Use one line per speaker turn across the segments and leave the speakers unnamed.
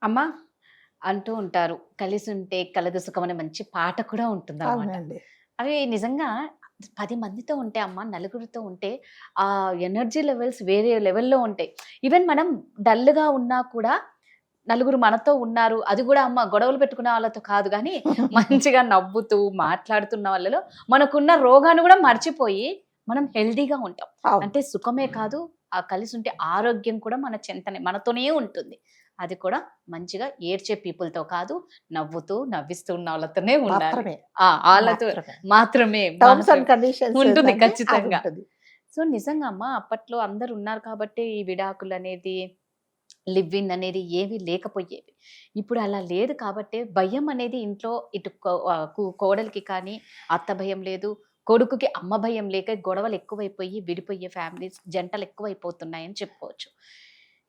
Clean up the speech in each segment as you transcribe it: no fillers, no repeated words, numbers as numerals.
అమ్మ అంటూ ఉంటారు. కలిసుంటే కలదు సుఖం అనే మంచి పాట కూడా ఉంటుందనమాట.
అవునండి.
అవి నిజంగా 10 మందితో ఉంటే అమ్మ, నలుగురితో ఉంటే ఆ ఎనర్జీ లెవెల్స్ వేరే లెవెల్‌లో ఉంటాయి. ఈవెన్ మనం డల్‌గా ఉన్నా కూడా నలుగురు మనతో ఉన్నారు. అది గూడా అమ్మ గొడవలు పెట్టుకునే వాళ్ళతో కాదు గానీ, మంచిగా నవ్వుతూ, మాట్లాడుతున్న వాళ్ళలో మనకున్న రోగాన్ని గూడా మర్చిపోయి మనం హెల్తీగా ఉంటాం.
అవును.
అంటే సుఖమే కాదు, ఆ కలిసుంటే ఆరోగ్యం కూడా మన చెంతనే మనతోనే ఉంటుంది. అది కూడా మంచిగా ఏడ్చే పీపుల్‌తో కాదు, నవ్వుతూ, నవ్విస్తూ ఉన్న వాళ్ళతోనే ఉండాలి.
మాత్రమే.
ఆ! ఆళ్ళతో
మాత్రమే.
మాత్రమే,
టర్మ్స్ అండ్
మాత్రమే
కండిషన్స్
ఉంటుంది
ఏందంటే
ఖచ్చితంగా.
అదుంటది.
సో, నిజంగా అమ్మ అప్పట్లో అందరున్నారు కాబట్టే ఈ విడాకులనేది, లివ్ ఇన్ అనేది ఏవి లేకపోయేవి. ఇప్పుడు అలా లేదు కాబట్టే భయం అనేది ఇంట్లో ఇటు కోడలికి కానీ అత్త భయం లేదు. కొడుకుకి అమ్మ భయం లేక గొడవలు ఎక్కువైపోయి విడిపోయే ఫ్యామిలీస్ జంటలెక్కువైపోతున్నాయని చెప్పుకోవచ్చు.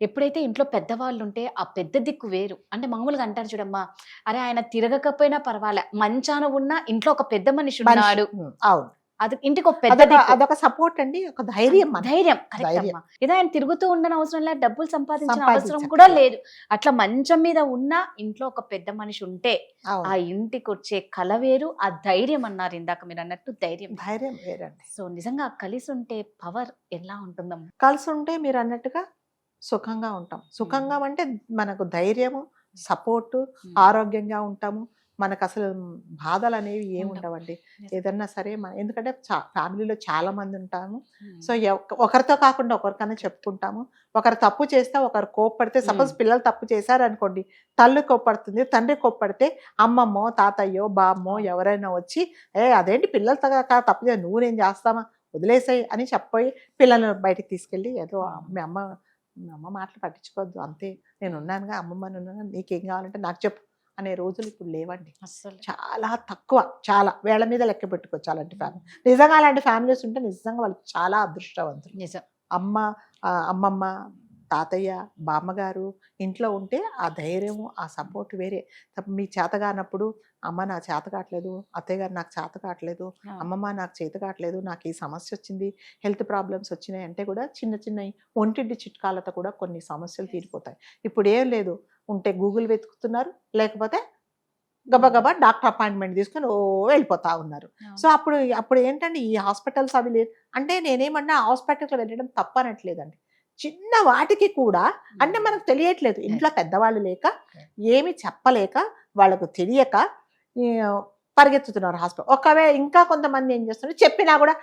ఎప్పుడైతే ఇంట్లో పెద్దవాళ్ళుంటే ఆ పెద్ద దిక్కు వేరు. అంటే మామూలుగా అంటారు చూడమ్మా, "అరె! ఆయన తిరగకపోయినా పర్వాలే. మంచాన ఉన్న ఇంట్లో ఒక పెద్ద
మనిషి.
మనిషున్నాడు."
అవును.
అది ఇంటికొక పెద్ద
అదొక
దిక్కు.
అదొక సపోర్ట్ అండి. ఒక ధైర్యం మనకి.
ధైర్యం. కరెక్ట్
ధైర్యం.
అమ్మా. ఏదో ఆయన తిరుగుతూ ఉండనవసరం లే, డబ్బులు సంపాదించిన అవసరం కూడా
సంపాదించక్కర్లే.
లేదు. అట్లా మంచం మీద ఉన్నా ఇంట్లో ఒక పెద్ద మనిషి ఉంటే, ఆ
అవును.
ఇంటికొచ్చే కల వేరు, ఆ ధైర్యం అన్నారు ఇందాక మీరన్నట్టు ధైర్యం వేరు.
ధైర్యం వేరండి.
సో, నిజంగా కలిసుంటే పవర్ ఎలా ఉంటుందమ్మా?
కలిసుంటే మీరన్నట్టుగా సుఖంగా ఉంటాం.
హ్మ్.
సుఖంగా అంటే మనకు ధైర్యము, సపోర్టు,
హ్మ్.
ఆరోగ్యంగా ఉంటాము. మనకసలు బాధలనేవి
ఉండవు.
ఏముండవండి.
నిజం.
ఏదన్నా సరే ఎందుకంటే ఫ్యామిలీలో చాలా మందుంటాము.
హ్మ్.
సో, ఒకరితో కాకుండా ఒకరికన్నా
కరెక్ట్.
చెప్పుకుంటాము. ఒకరు తప్పు చేస్తే ఒకరు కోప్పడితే
హ్మ్.
సపోజ్ పిల్లలు తప్పు చేశారనుకోండి, తల్లి కోప్పడుతుంది. తండ్రి కోప్పడితే అమ్మమ్మో, తాతయ్యో, బామ్మో
అవును.
ఎవరైనా వచ్చి, అదేంటి పిల్లలతో తప్పు నువ్వేం చేస్తామా వదిలేసేయి" అని చెప్పి పిల్లల్ని బయటికి తీసుకెళ్ళి ఏదో
అవును.
మీ అమ్మ మాటలు పట్టించుకోవద్దు అంతే. నేనున్నానుగా అమ్మమ్మనున్నాను నీకేం కావాలంటే నాకు చెప్పు అనే రోజులు ఇప్పుడు లేవండి.
అస్సలు.
చాలా తక్కువ. చాలా వేళ్ళ మీద లెక్క పెట్టుకోవచ్చు అలాంటి
హ్మ్.
ఫ్యామిలీ. నిజంగా అలాంటి ఫ్యామిలీస్ ఉంటే నిజంగా వాళ్ళు చాలా అదృష్టవంతులు.
నిజం.
అమ్మ అమ్మమ్మ, తాతయ్య, బామ్మగారు ఇంట్లో ఉంటే ఆ ధైర్యము, ఆ సపోర్ట్ వేరే. మీకు చేత కానప్పుడు అమ్మ నాకు చేత కావట్లేదు, అత్తయ్య గారు నాకు చేత కావట్లేదు,
అవును.
అమ్మమ్మ నాకు చేత కావట్లేదు, నాకు ఈ సమస్య వచ్చింది, హెల్త్ ప్రాబ్లమ్స్ వచ్చినాయి అంటే కూడా చిన్న చిన్నయి ఒంటింటి చిట్కాలతో కూడా కొన్ని సమస్యలు తీరిపోతాయి. ఇప్పుడు ఏం లేదు. ఉంటే గూగుల్ వెతుకుతున్నారు. లేకపోతే గబగబా డాక్టర్ అపాయింట్మెంట్ తీసుకొని వెళ్ళిపోతా ఉన్నారు. సో,
అవును.
అప్పుడు ఏంటంటే ఈ హాస్పిటల్స్ అవి లేదు. అంటే నేనేమన్నా హాస్పిటల్‌కి వెళ్ళడం తప్పనట్లేదండి. చిన్న వాటికి కూడా అంటే
హ్మ్.
మనకు తెలియట్లేదు. ఇంట్లో
యెస్.
పెద్దవాళ్ళు లేక,
కరెక్ట్.
ఏమి చెప్పలేక, వాళ్ళకు తెలియక ఈ పరిగెత్తుతున్నారు హాస్పిటల్. ఇంకా కొంతమంది ఏం చేస్తున్నారు చెప్పినా కూడా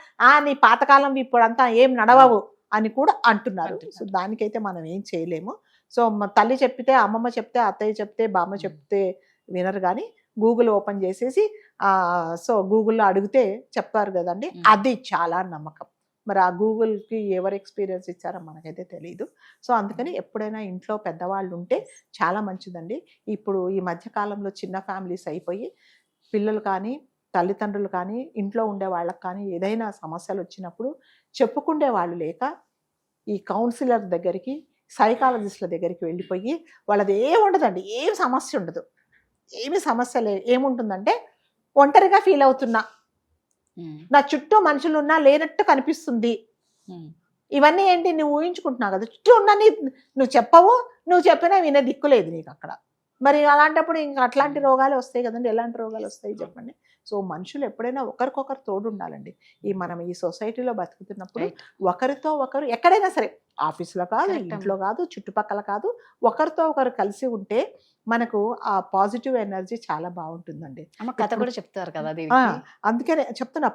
నీ పాతకాలంవి ఇప్పుడంతా ఏం నడవవు అని కూడా అంటున్నారు. సో,
అంటున్నారు.
దానికైతే మనం ఏం చేయలేము. సో, తల్లి చెప్పితే, అమ్మమ్మ చెప్తే, అత్తయ్య చెప్తే, బామ్మ
హ్మ్.
చెప్తే వినరు గానీ గూగుల్ ఓపెన్ చేసేసి సో, గూగుల్‌లో అడిగితే చెప్తారు గదండీ!
హ్మ్.
అది చాలా నమ్మకం. మరి ఆ గూగుల్‌కి ఎవరు ఎక్స్‌పీరియన్స్ ఇచ్చారో మనకైతే తెలీదు. సో, అందుకని ఎప్పుడైనా ఇంట్లో పెద్దవాళ్ళుంటే
యెస్.
చాలా మంచిదండి. ఇప్పుడు ఈ మధ్య కాలంలో చిన్న ఫ్యామిలీస్ అయిపోయి పిల్లలు కానీ, తల్లిదండ్రులు కానీ, ఇంట్లో ఉండే వాళ్ళకి కానీ ఏదైనా సమస్యలొచ్చినప్పుడు చెప్పుకుండే వాళ్ళు లేక ఈ కౌన్సిలర్ దగ్గరికి, సైకాలజిస్ట్‌ల దగ్గరికి వెళ్ళిపోయి వాళ్ళదేముండదండి. ఏం సమస్య ఉండదు. ఏమి సమస్య ఏముంటుందంటే ఒంటరిగా ఫీల్ అవుతున్నా.
హ్మ్.
నా చుట్టూ మనుషులున్నా లేనట్టు కనిపిస్తుంది.
హ్మ్.
ఇవన్నీ ఏంటి నువ్వు ఊహించుకుంటున్నావు కదా! చుట్టూ ఉన్నన్ని నువ్వు చెప్పవు. నువ్వు చెప్పినా వినే దిక్కు లేదు నీకక్కడ. మరి అలాంటప్పుడు ఇంక అట్లాంటి
హ్మ్.
రోగాలే వస్తాయి కదండీ! ఎలాంటి రోగాలొస్తాయి
అవును.
చెప్పండి? సో, మనుషులు ఎప్పుడైనా ఒకరికొకరు తోడుండాలండి. మనం ఈ సొసైటీలో బతుకుతున్నప్పుడు
రైట్.
ఒకరితో ఒకరు ఎక్కడైనా సరే ఆఫీస్‌లో కాదు,
కరెక్ట్
ఇంట్లో
అమ్మా.
కాదు, చుట్టుపక్కల కాదు, ఒకరితో ఒకరు కలిసి ఉంటే మనకు ఆ పాజిటివ్ ఎనర్జీ చాలా బావుంటుందండి.
అమ్మ కథ
ఇప్పుడు
కూడా చెప్తారు కదా
ఆ!
దీనికి.
అందుకనే చెప్తున్నా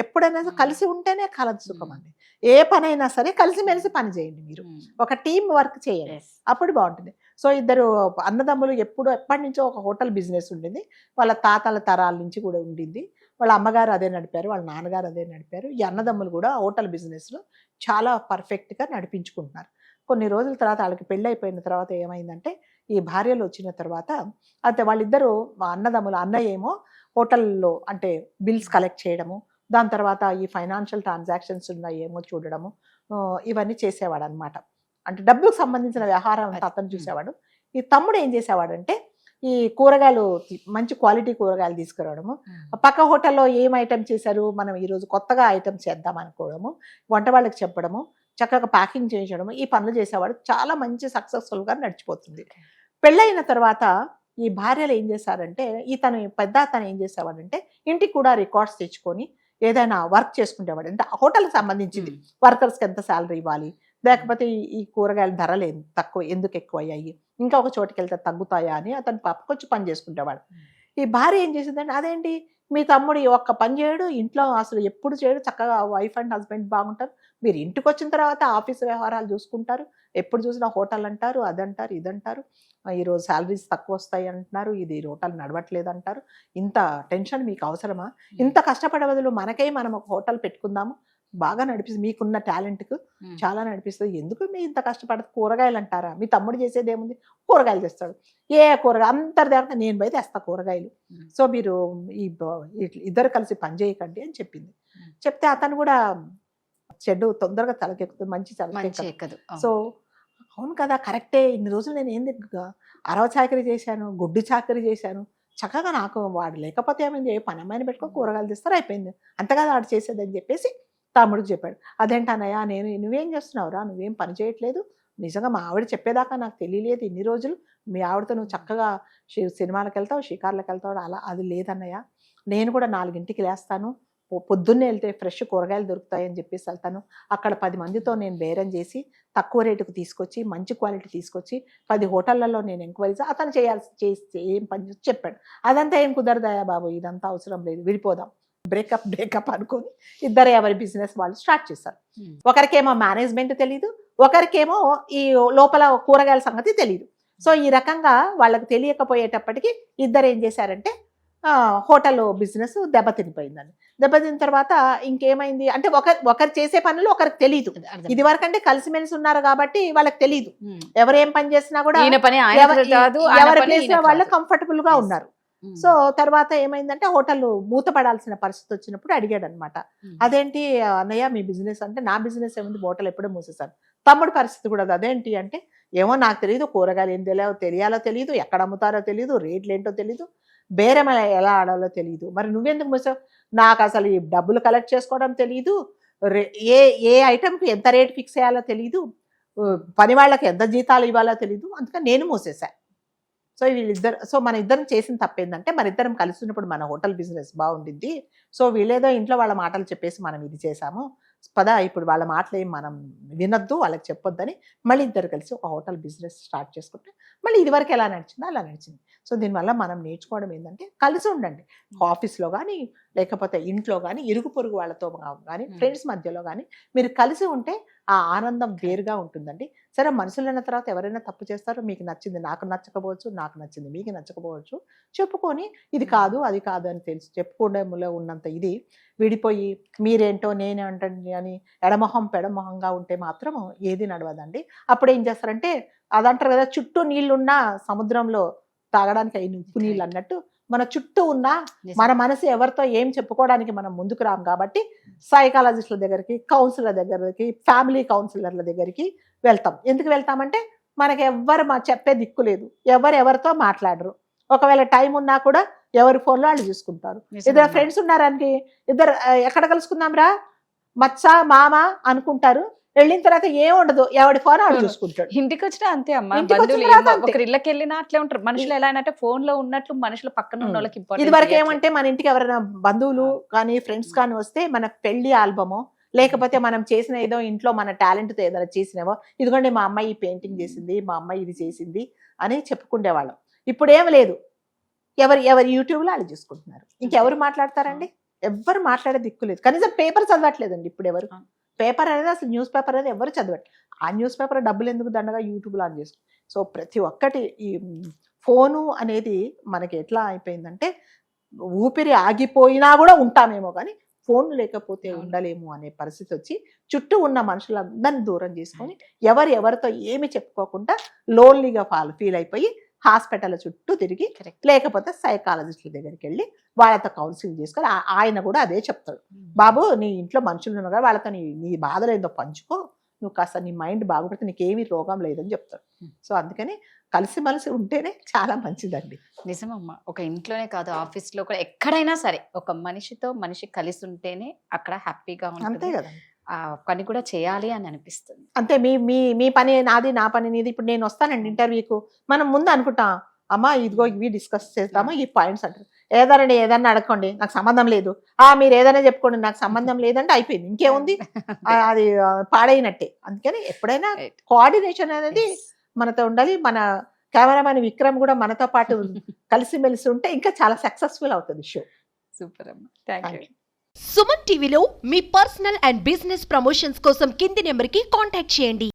ఎప్పుడైనా
హ్మ్.
కలిసి ఉంటేనే కలదు
హ్మ్.
సుఖమండి. ఏ పనైనా సరే
హ్మ్.
కలిసిమెలిసి పని చేయండి మీరు.
హ్మ్.
ఒక టీమ్ వర్క్ చేయండి.
యెస్.
అప్పుడు బావుంటుంది. సో, ఇద్దరు అన్నదమ్ములు ఎప్పటినుంచో ఒక హోటల్ బిజినెస్ ఉండింది. వాళ్ళ తాతల తరాల నుంచి కూడా ఉండింది. వాళ్ళ అమ్మగారు అదే నడిపారు. వాళ్ళ నాన్నగారు అదే నడిపారు. ఈ అన్నదమ్ములు కూడా హోటల్ బిజినెస్‌లో చాలా పర్ఫెక్ట్‌గా నడిపించుకుంటున్నారు. కొన్ని రోజుల తర్వాత ఆళ్ళకి పెళ్లయిపోయిన తర్వాత ఏమైందంటే, ఈ భార్యలొచ్చిన తర్వాత అయితే వాళ్ళిద్దరూ మా అన్నదమ్ములు అన్నయ్య ఏమో హోటల్‌లో అంటే బిల్స్ కలెక్ట్ చేయడము, దాని తర్వాత ఈ ఫైనాన్షియల్ ట్రాన్సాక్షన్స్ ఉన్నాయేమో చూడడము, ఇవన్నీ చేసేవాడనమాట. అంటే డబ్బుకు సంబంధించిన వ్యవహారం అంతా
అది.
అతను
హ్మ్.
చూసేవాడు. ఈ తమ్ముడు ఏం చేసేవాడంటే, ఈ కూరగాయలు మంచి క్వాలిటీ కూరగాయలు తీసుకురావడము,
హ్మ్.
పక్క హోటల్‌లో ఏం ఐటెమ్ చేశారు, మనం ఈరోజు కొత్తగా ఐటెమ్ చేద్దాం అనుకోవడము, వంట వాళ్ళకి చెప్పడము, చక్కగా ప్యాకింగ్ చేయించడము, ఈ పనులు చేసేవాడు. చాలా మంచి సక్సెస్‌ఫుల్‌గా నడిచిపోతుంది.
ఓకే.
పెళ్ళైన తర్వాత ఈ భార్యలు ఏం చేశారంటే పెద్ద అతను ఏం చేసేవాడంటే ఇంటికి కూడా రికార్డ్స్ తెచ్చుకొని ఏదైనా వర్క్ చేసుకునేవాడు. అంటే హోటల్కి సంబంధించింది, వర్కర్స్కి ఎంత శాలరీ ఇవ్వాలి, లేకపోతే ఈ కూరగాయల ధరలు ఎందుకు ఎక్కువ అయ్యాయి, ఇంకా ఒక చోటుకి వెళ్తే తగ్గుతాయా అని అతను కొంచెం పని చేసుకుంటేవాడు. ఈ భార్య ఏం చేసిందంటే, అదేంటి మీ తమ్ముడు ఒక్క పని చేయడు, ఇంట్లో అసలు ఎప్పుడు చేయడు, చక్కగా వైఫ్ అండ్ హస్బెండ్ బాగుంటారు, మీరు ఇంటికి వచ్చిన తర్వాత ఆఫీస్ వ్యవహారాలు చూసుకుంటారు, ఎప్పుడు చూసినా హోటల్ అంటారు, అదంటారు ఇదంటారు, ఈరోజు శాలరీస్ తక్కువ వస్తాయి అంటున్నారు, ఇది హోటల్ నడవట్లేదు అంటారు, ఇంత టెన్షన్ మీకు అవసరమా, ఇంత కష్టపడే బదులు మనం ఒక హోటల్ పెట్టుకుందాము, బాగా నడిపిస్తుంది, మీకున్న టాలెంట్కు చాలా నడిపిస్తుంది, ఎందుకు మీ ఇంత కష్టపడదు, కూరగాయలు అంటారా, మీ తమ్ముడు చేసేది ఏముంది, కూరగాయలు తెస్తాడు, ఏ కూరగాయలు అంతటి దగ్గర నేను పోయి తెస్తా కూరగాయలు, సో మీరు ఇద్దరు కలిసి పని చేయకండి అని చెప్పింది. చెప్తే అతను కూడా చెడు తొందరగా తలకెక్కుతుంది, మంచి తలకెక్కదు. సో అవును కదా, కరెక్టే, ఇన్ని రోజులు నేను ఏంది అరవ చాకరీ చేశాను, గుడ్డు చాకరీ చేశాను, చక్కగా నాకు వాడు లేకపోతే ఏమైంది, ఏ పని అమ్మాయిని పెట్టుకొని కూరగాయలు తెస్తారు అయిపోయింది, అంతగా వాడు చేసేదని చెప్పేసి తమ్ముడికి చెప్పాడు. అదేంటన్నయ్య, నువ్వేం చేస్తున్నావురా, నువ్వేం పని చేయట్లేదు, నిజంగా మా ఆవిడ చెప్పేదాకా నాకు తెలియలేదు ఇన్ని రోజులు, మీ ఆవిడతో నువ్వు చక్కగా సినిమాలకు వెళ్తావు, షికార్లకు వెళ్తావు, అలా అది లేదన్నయ్య, నేను కూడా 4ంటికి లేస్తాను, పొద్దున్నే వెళ్తే ఫ్రెష్ కూరగాయలు దొరుకుతాయని చెప్పేసి వెళ్తాను, అక్కడ 10 మందితో నేను బేరం చేసి తక్కువ రేటుకు తీసుకొచ్చి మంచి క్వాలిటీ తీసుకొచ్చి 10 హోటళ్లలో నేను ఎంక్వైరీస్ అతను చేస్తే ఏం పని చెప్పాడు. అదంతా ఏం కుదరదాయా బాబు, ఇదంతా అవసరం లేదు, విడిపోదాం, బ్రేకప్ అనుకొని ఇద్దరు ఎవరి బిజినెస్ వాళ్ళు స్టార్ట్ చేశారు. ఒకరికేమో మేనేజ్మెంట్ తెలీదు, ఒకరికేమో ఈ లోపల కూరగాయల సంగతి తెలీదు. సో ఈ రకంగా వాళ్ళకి తెలియకపోయేటప్పటికి ఇద్దరు ఏం చేశారంటే హోటల్ బిజినెస్ దెబ్బతినిపోయిందండి. దెబ్బతిన తర్వాత ఇంకేమైంది అంటే ఒకరు చేసే పనులు ఒకరికి తెలియదు. ఇది వరకు అంటే కలిసిమెలిసి ఉన్నారు కాబట్టి వాళ్ళకి తెలియదు, ఎవరేం పని చేసినా కూడా ఎవరి ప్లేస్ లో వాళ్ళు కంఫర్టబుల్ గా ఉన్నారు. సో తర్వాత ఏమైందంటే హోటల్ మూతపడాల్సిన పరిస్థితి వచ్చినప్పుడు అడిగాడు అనమాట, అదేంటి అన్నయ్య మీ బిజినెస్ అంటే, నా బిజినెస్ ఏముంది, హోటల్ ఎప్పుడో మూసేశాను. తమ్ముడు పరిస్థితి కూడా అదేంటి అంటే, ఏమో నాకు తెలియదు, కూరగాయలు ఏం తెలియాలో తెలియదు, ఎక్కడ అమ్ముతారో తెలియదు, రేట్లు ఏంటో తెలియదు, బేరం ఎలా ఆడాలో తెలియదు, మరి నువ్వెందుకు మూసావు, నాకు అసలు ఈ డబ్బులు కలెక్ట్ చేసుకోవడం తెలియదు, ఏ ఐటమ్కి ఎంత రేట్ ఫిక్స్ చేయాలో తెలియదు, పని వాళ్ళకి ఎంత జీతాలు ఇవ్వాలో తెలియదు, అందుకని నేను మూసేశాను. సో మన ఇద్దరం చేసిన తప్పేందంటే, మన ఇద్దరం కలిసి ఉన్నప్పుడు మన హోటల్ బిజినెస్ బాగుండిద్ది, సో వీళ్ళేదో ఇంట్లో వాళ్ళ మాటలు చెప్పేసి మనం ఇది చేసాము, పద ఇప్పుడు వాళ్ళ మాటలు ఏం మనం వినొద్దు, వాళ్ళకి చెప్పొద్దని మళ్ళీ ఇద్దరు కలిసి ఒక హోటల్ బిజినెస్ స్టార్ట్ చేసుకుంటే మళ్ళీ ఇదివరకు ఎలా నడిచిందో అలా నడిచింది. సో దీనివల్ల మనం నేర్చుకోవడం ఏంటంటే, కలిసి ఉండండి, ఆఫీస్లో కానీ లేకపోతే ఇంట్లో కానీ ఇరుగు పొరుగు వాళ్ళతో కానీ ఫ్రెండ్స్ మధ్యలో కానీ మీరు కలిసి ఉంటే ఆ ఆనందం వేరుగా ఉంటుందండి. సరే మనుషులు అన్న తర్వాత ఎవరైనా తప్పు చేస్తారో, మీకు నచ్చింది నాకు నచ్చకపోవచ్చు, నాకు నచ్చింది మీకు నచ్చకపోవచ్చు, చెప్పుకొని ఇది కాదు అది కాదు అని తెలుసు చెప్పుకోవడంలో ఉన్నంత ఇది విడిపోయి మీరేంటో నేనేంటండి అని ఎడమొహం పెడమొహంగా ఉంటే మాత్రం ఏది నడవదండి. అప్పుడు ఏం చేస్తారంటే, అదంటారు కదా, చుట్టూ నీళ్లున్నా సముద్రంలో తాగడానికి అయిన ఉప్పు నీళ్ళు అన్నట్టు, మన చుట్టూ ఉన్న మన మనసు ఎవరితో ఏం చెప్పుకోవడానికి మనం ముందుకు రాం కాబట్టి సైకాలజిస్టుల దగ్గరికి, కౌన్సిలర్ దగ్గరికి, ఫ్యామిలీ కౌన్సిలర్ల దగ్గరికి వెళ్తాం. ఎందుకు వెళ్తామంటే మనకి ఎవ్వరు చెప్పే దిక్కు లేదు, ఎవరితో మాట్లాడరు, ఒకవేళ టైం ఉన్నా కూడా ఎవరి ఫోన్లో వాళ్ళు చూసుకుంటారు. ఇద్దరు ఫ్రెండ్స్ ఉన్నారనికి ఇద్దరు ఎక్కడ కలుసుకుందాం రా మచ్చ మామ అనుకుంటారు, వెళ్ళిన తర్వాత ఏం ఉండదు, ఎవడి ఫోన్ ఆవిడ చూసుకుంటాడు.
ఇంటికి వచ్చినా అంతే అమ్మా, ఒకరి ఇళ్ళకి వెళ్ళినా అట్లే ఉంటారు మనుషులు. ఎలా అంటే ఫోన్ లో ఉన్నట్లు మనుషులు పక్కన ఉన్న వాళ్ళకి
ఇది వరకు ఏమంటే, మన ఇంటికి ఎవరైనా బంధువులు కానీ ఫ్రెండ్స్ కానీ వస్తే మన పెళ్లి ఆల్బమో లేకపోతే మనం చేసిన ఏదో ఇంట్లో మన టాలెంట్తో ఏదైనా చేసినావో, ఇదిగోండి మా అమ్మాయి పెయింటింగ్ చేసింది, మా అమ్మాయి ఇది చేసింది అని చెప్పుకునేవాళ్ళం. ఇప్పుడు ఏం లేదు, ఎవరి యూట్యూబ్లో వాళ్ళు చూసుకుంటున్నారు, ఇంకెవరు మాట్లాడతారండి, ఎవరు మాట్లాడే దిక్కు లేదు. కనీసం పేపర్ చదవట్లేదండి ఇప్పుడు ఎవరు, పేపర్ అనేది అసలు న్యూస్ పేపర్ అనేది ఎవరు చదవట్లేదు. ఆ న్యూస్ పేపర్ డబ్బులు ఎందుకు దండగా యూట్యూబ్లో ఆన్ చేసుకో. సో ప్రతి ఒక్కటి ఈ ఫోను అనేది మనకి ఎట్లా అయిపోయిందంటే, ఊపిరి ఆగిపోయినా కూడా ఉంటామేమో కానీ ఫోన్ లేకపోతే ఉండలేము అనే పరిస్థితి వచ్చి చుట్టూ ఉన్న మనుషులందరినీ దూరం చేసుకొని ఎవరితో ఏమి చెప్పుకోకుండా లోన్లీగా ఫీల్ అయిపోయి హాస్పిటల్ చుట్టూ తిరిగి, లేకపోతే సైకాలజిస్టుల దగ్గరికి వెళ్ళి వాళ్ళతో కౌన్సిలింగ్ చేసుకొని, ఆయన కూడా అదే చెప్తాడు, బాబు నీ ఇంట్లో మనుషులు ఉన్నారు కదా, వాళ్ళతో నీ బాధలు ఏందో పంచుకో, నువ్వు కాస్త నీ మైండ్ బాగుపడితే నీకేమీ రోగం లేదని చెప్తాడు. సో అందుకని కలిసిమెలిసి ఉంటేనే చాలా మంచిదండి.
నిజమమ్మా, ఒక ఇంట్లోనే కాదు ఆఫీస్లో కూడా ఎక్కడైనా సరే ఒక మనిషితో మనిషి కలిసి ఉంటేనే అక్కడ హ్యాపీగా ఉంటుంది.
అంతే కదా.
ఆ పని కూడా చేయాలి అని అనిపిస్తుంది.
అంతే మీ మీ మీ పని నాది, నా పని నీది. ఇప్పుడు నేను వస్తానండి ఇంటర్వ్యూకు. మనం ముందు అనుకుంటాం, అమ్మా ఇదిగో ఇవి డిస్కస్ చేద్దాము, ఈ పాయింట్స్ అంటారు. ఏదన్నా అడగండి, నాకు సంబంధం లేదు. మీరు ఏదైనా చెప్పుకోండి, నాకు సంబంధం లేదంటే అయిపోయింది. ఇంకేముంది, అది పాడైనట్టే. అందుకని ఎప్పుడైనా
Right.
కోఆర్డినేషన్ అనేది
Yes.
మనతో ఉండాలి. మన కెమెరామెన్ విక్రమ్ కూడా మనతో పాటు కలిసిమెలిసి ఉంటే ఇంకా చాలా సక్సెస్ఫుల్ అవుతుంది షో.
సూపర్ అమ్మ. Thank you.
Thank you.
Suman టీవీలో మీ పర్సనల్ అండ్ బిజినెస్ ప్రమోషన్స్ కోసం కింది నెంబర్కి కాంటాక్ట్ చేయండి.